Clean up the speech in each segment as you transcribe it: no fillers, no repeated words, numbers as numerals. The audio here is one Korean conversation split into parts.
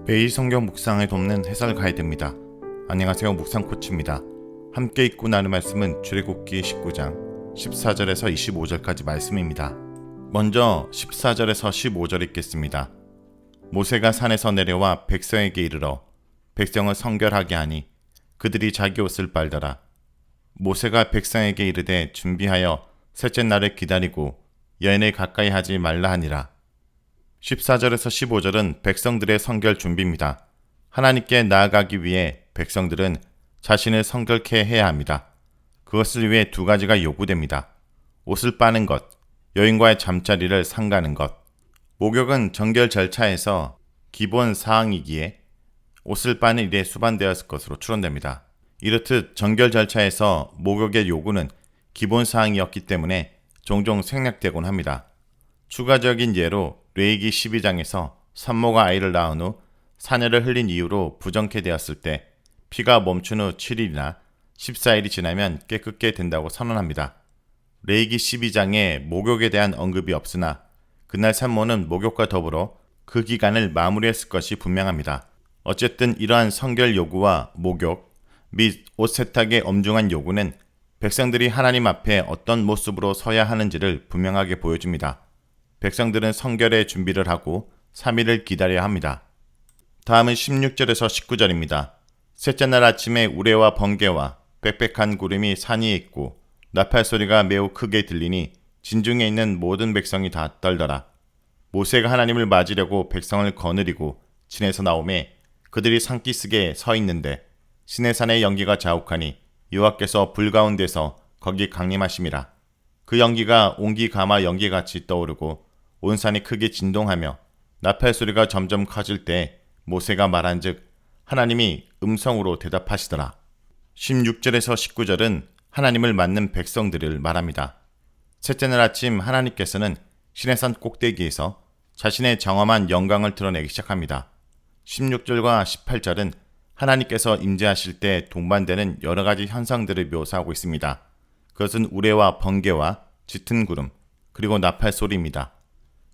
매일 성경 묵상을 돕는 해설 가이드입니다. 안녕하세요, 묵상 코치입니다. 함께 읽고 나눌 말씀은 출애굽기 19장 14절에서 25절까지 말씀입니다. 먼저 14절에서 15절 읽겠습니다. 모세가 산에서 내려와 백성에게 이르러 백성을 성결하게 하니 그들이 자기 옷을 빨더라. 모세가 백성에게 이르되 준비하여 셋째 날을 기다리고 여인을 가까이 하지 말라 하니라. 14절에서 15절은 백성들의 성결 준비입니다. 하나님께 나아가기 위해 백성들은 자신을 성결케 해야 합니다. 그것을 위해 두 가지가 요구됩니다. 옷을 빠는 것, 여인과의 잠자리를 삼가는 것. 목욕은 정결 절차에서 기본 사항이기에 옷을 빠는 일에 수반되었을 것으로 추론됩니다. 이렇듯 정결 절차에서 목욕의 요구는 기본 사항이었기 때문에 종종 생략되곤 합니다. 추가적인 예로 레위기 12장에서 산모가 아이를 낳은 후 사내를 흘린 이유로 부정케 되었을 때 피가 멈춘 후 7일이나 14일이 지나면 깨끗게 된다고 선언합니다. 레위기 12장에 목욕에 대한 언급이 없으나 그날 산모는 목욕과 더불어 그 기간을 마무리했을 것이 분명합니다. 어쨌든 이러한 성결 요구와 목욕 및 옷 세탁의 엄중한 요구는 백성들이 하나님 앞에 어떤 모습으로 서야 하는지를 분명하게 보여줍니다. 백성들은 성결의 준비를 하고 3일을 기다려야 합니다. 다음은 16절에서 19절입니다. 셋째 날 아침에 우레와 번개와 빽빽한 구름이 산 위에 있고 나팔 소리가 매우 크게 들리니 진중에 있는 모든 백성이 다 떨더라. 모세가 하나님을 맞으려고 백성을 거느리고 진에서 나오매 그들이 산기슭에 서 있는데 시내산의 연기가 자욱하니 여호와께서 불 가운데서 거기 강림하심이라. 그 연기가 옹기 가마 연기같이 떠오르고 온 산이 크게 진동하며 나팔 소리가 점점 커질 때 모세가 말한즉 하나님이 음성으로 대답하시더라. 16절에서 19절은 하나님을 맞는 백성들을 말합니다. 셋째 날 아침 하나님께서는 시내산 꼭대기에서 자신의 장엄한 영광을 드러내기 시작합니다. 16절과 18절은 하나님께서 임재하실 때 동반되는 여러 가지 현상들을 묘사하고 있습니다. 그것은 우레와 번개와 짙은 구름, 그리고 나팔 소리입니다.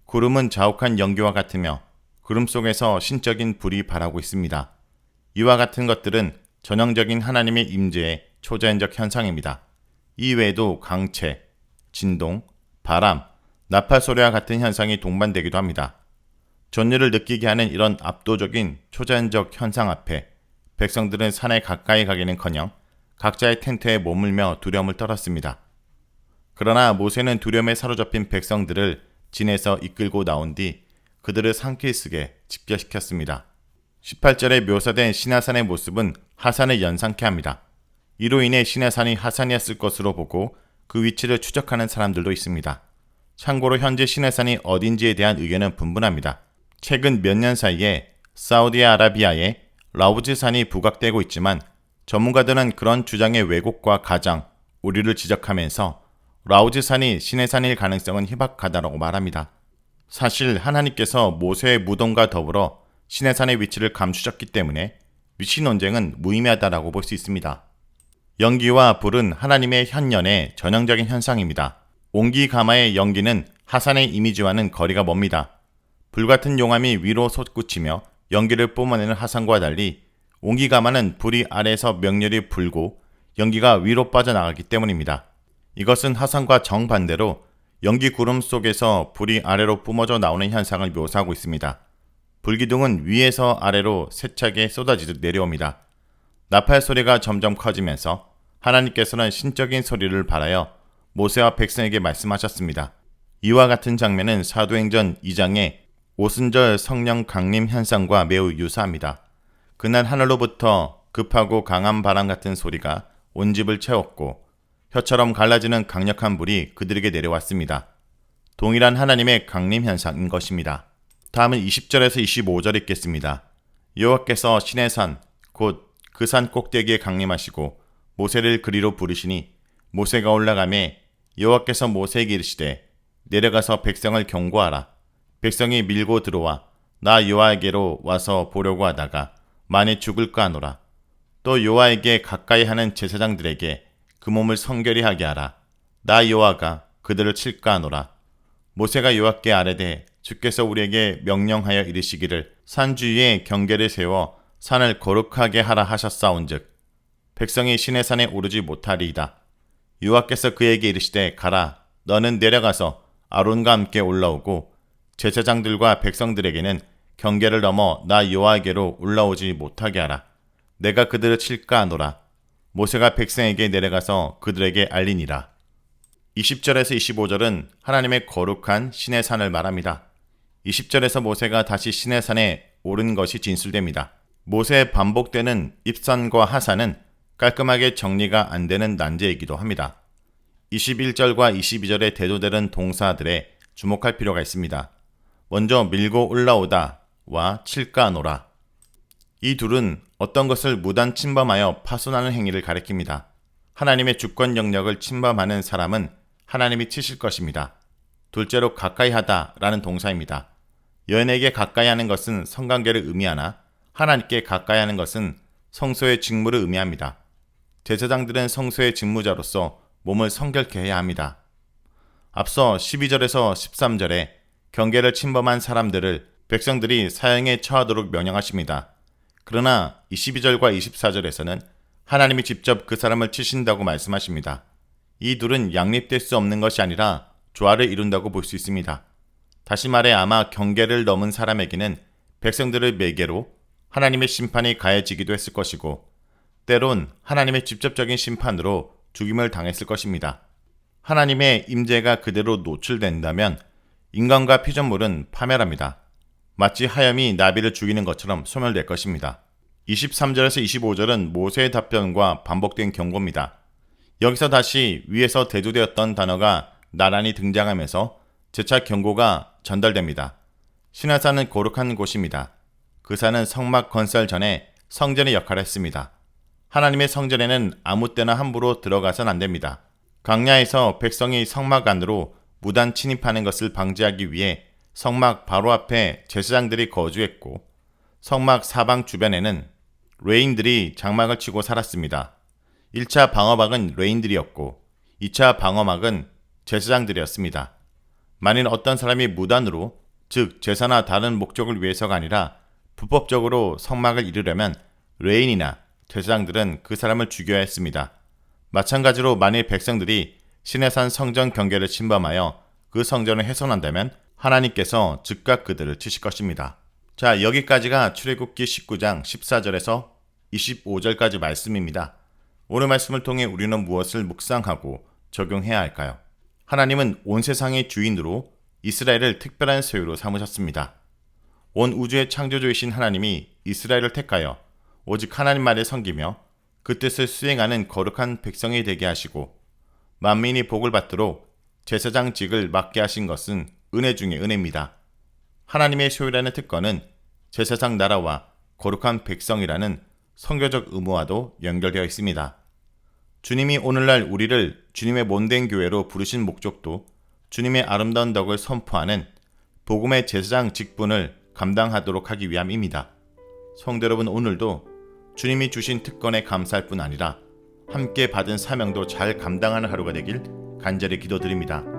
구름은 자욱한 연기와 같으며 구름 속에서 신적인 불이 발하고 있습니다. 이와 같은 것들은 전형적인 하나님의 임재의 초자연적 현상입니다. 이 외에도 강체, 진동, 바람, 나팔 소리와 같은 현상이 동반되기도 합니다. 존재를 느끼게 하는 이런 압도적인 초자연적 현상 앞에 백성들은 산에 가까이 가기는커녕 각자의 텐트에 머물며 두려움을 떨었습니다. 그러나 모세는 두려움에 사로잡힌 백성들을 진에서 이끌고 나온 뒤 그들을 산기슭에 집결시켰습니다. 18절에 묘사된 시내산의 모습은 하산을 연상케 합니다. 이로 인해 시내산이 하산이었을 것으로 보고 그 위치를 추적하는 사람들도 있습니다. 참고로 현재 시내산이 어딘지에 대한 의견은 분분합니다. 최근 몇 년 사이에 사우디아라비아에 라우즈산이 부각되고 있지만 전문가들은 그런 주장의 왜곡과 가장, 오류를 지적하면서 라우즈산이 시내산일 가능성은 희박하다고 말합니다. 사실 하나님께서 모세의 무덤과 더불어 시내산의 위치를 감추셨기 때문에 위치 논쟁은 무의미하다고 볼 수 있습니다. 연기와 불은 하나님의 현년의 전형적인 현상입니다. 옹기 가마의 연기는 하산의 이미지와는 거리가 멉니다. 불같은 용암이 위로 솟구치며 연기를 뿜어내는 하산과 달리 옹기 가마는 불이 아래에서 맹렬히 불고 연기가 위로 빠져나가기 때문입니다. 이것은 하산과 정반대로 연기 구름 속에서 불이 아래로 뿜어져 나오는 현상을 묘사하고 있습니다. 불기둥은 위에서 아래로 세차게 쏟아지듯 내려옵니다. 나팔 소리가 점점 커지면서 하나님께서는 신적인 소리를 발하여 모세와 백성에게 말씀하셨습니다. 이와 같은 장면은 사도행전 2장의 오순절 성령 강림 현상과 매우 유사합니다. 그날 하늘로부터 급하고 강한 바람 같은 소리가 온 집을 채웠고 혀처럼 갈라지는 강력한 불이 그들에게 내려왔습니다. 동일한 하나님의 강림 현상인 것입니다. 다음은 20절에서 25절 읽겠습니다. 여호와께서 시내산 곧 그 산 꼭대기에 강림하시고 모세를 그리로 부르시니 모세가 올라가매 여호와께서 모세에게 이르시되 내려가서 백성을 경고하라. 백성이 밀고 들어와 나 여호와에게로 와서 보려고 하다가 만일 죽을까 하노라. 또 여호와에게 가까이 하는 제사장들에게 그 몸을 성결히 하게 하라. 나 여호와가 그들을 칠까 하노라. 모세가 여호와께 아뢰되 주께서 우리에게 명령하여 이르시기를 산 주위에 경계를 세워 산을 거룩하게 하라 하셨사온즉 백성이 시내 산에 오르지 못하리이다. 여호와께서 그에게 이르시되 가라 너는 내려가서 아론과 함께 올라오고 제사장들과 백성들에게는 경계를 넘어 나 여호와에게로 올라오지 못하게 하라. 내가 그들을 칠까 하노라. 모세가 백성에게 내려가서 그들에게 알리니라. 20절에서 25절은 하나님의 거룩한 시내 산을 말합니다. 20절에서 모세가 다시 시내 산에 오른 것이 진술됩니다. 모세의 반복되는 입산과 하산은 깔끔하게 정리가 안 되는 난제이기도 합니다. 21절과 22절에 대조되는 동사들에 주목할 필요가 있습니다. 먼저 밀고 올라오다와 칠까 하노라. 이 둘은 어떤 것을 무단 침범하여 파손하는 행위를 가리킵니다. 하나님의 주권 영역을 침범하는 사람은 하나님이 치실 것입니다. 둘째로 가까이 하다라는 동사입니다. 여인에게 가까이 하는 것은 성관계를 의미하나 하나님께 가까이 하는 것은 성소의 직무를 의미합니다. 제사장들은 성소의 직무자로서 몸을 성결케 해야 합니다. 앞서 12절에서 13절에 경계를 침범한 사람들을 백성들이 사형에 처하도록 명령하십니다. 그러나 22절과 24절에서는 하나님이 직접 그 사람을 치신다고 말씀하십니다. 이 둘은 양립될 수 없는 것이 아니라 조화를 이룬다고 볼 수 있습니다. 다시 말해 아마 경계를 넘은 사람에게는 백성들을 매개로 하나님의 심판이 가해지기도 했을 것이고 때론 하나님의 직접적인 심판으로 죽임을 당했을 것입니다. 하나님의 임재가 그대로 노출된다면 인간과 피조물은 파멸합니다. 마치 하염이 나비를 죽이는 것처럼 소멸될 것입니다. 23절에서 25절은 모세의 답변과 반복된 경고입니다. 여기서 다시 위에서 대조되었던 단어가 나란히 등장하면서 재차 경고가 전달됩니다. 시내산은 거룩한 곳입니다. 그 산은 성막 건설 전에 성전의 역할을 했습니다. 하나님의 성전에는 아무 때나 함부로 들어가선 안 됩니다. 광야에서 백성이 성막 안으로 무단 침입하는 것을 방지하기 위해 성막 바로 앞에 제사장들이 거주했고 성막 사방 주변에는 레인들이 장막을 치고 살았습니다. 1차 방어막은 레인들이었고 2차 방어막은 제사장들이었습니다. 만일 어떤 사람이 무단으로 즉 제사나 다른 목적을 위해서가 아니라 불법적으로 성막을 이루려면 레인이나 제사장들은 그 사람을 죽여야 했습니다. 마찬가지로 만일 백성들이 시내산 성전 경계를 침범하여 그 성전을 훼손한다면 하나님께서 즉각 그들을 치실 것입니다. 자, 여기까지가 출애굽기 19장 14절에서 25절까지 말씀입니다. 오늘 말씀을 통해 우리는 무엇을 묵상하고 적용해야 할까요? 하나님은 온 세상의 주인으로 이스라엘을 특별한 소유로 삼으셨습니다. 온 우주의 창조주이신 하나님이 이스라엘을 택하여 오직 하나님 말을 섬기며 그 뜻을 수행하는 거룩한 백성이 되게 하시고 만민이 복을 받도록 제사장직을 맡게 하신 것은 은혜 중의 은혜입니다. 하나님의 소유라는 특권은 제사장 나라와 거룩한 백성이라는 성교적 의무와도 연결되어 있습니다. 주님이 오늘날 우리를 주님의 몸된 교회로 부르신 목적도 주님의 아름다운 덕을 선포하는 복음의 제사장 직분을 감당하도록 하기 위함입니다. 성도 여러분, 오늘도 주님이 주신 특권에 감사할 뿐 아니라 함께 받은 사명도 잘 감당하는 하루가 되길 간절히 기도드립니다.